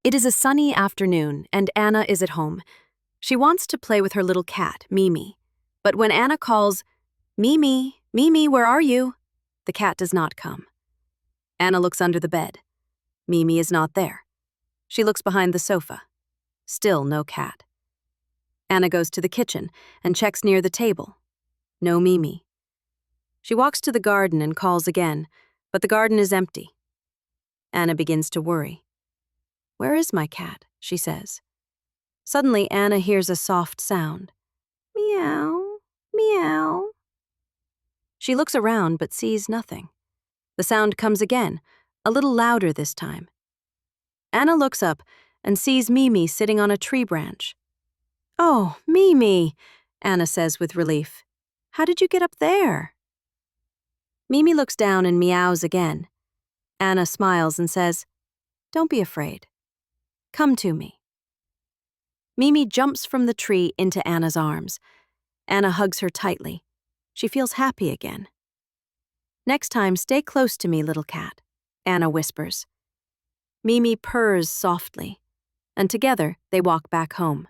It is a sunny afternoon, and Anna is at home. She wants to play with her little cat, Mimi. But when Anna calls, "Mimi, Mimi, where are you?" the cat does not come. Anna looks under the bed. Mimi is not there. She looks behind the sofa. Still no cat. Anna goes to the kitchen and checks near the table. No Mimi. She walks to the garden and calls again, but the garden is empty. Anna begins to worry. "Where is my cat?" she says. Suddenly, Anna hears a soft sound. Meow, meow. She looks around but sees nothing. The sound comes again, a little louder this time. Anna looks up and sees Mimi sitting on a tree branch. "Oh, Mimi," Anna says with relief. "How did you get up there?" Mimi looks down and meows again. Anna smiles and says, "Don't be afraid. Come to me." Mimi jumps from the tree into Anna's arms. Anna hugs her tightly. She feels happy again. "Next time, stay close to me, little cat," Anna whispers. Mimi purrs softly, and together they walk back home.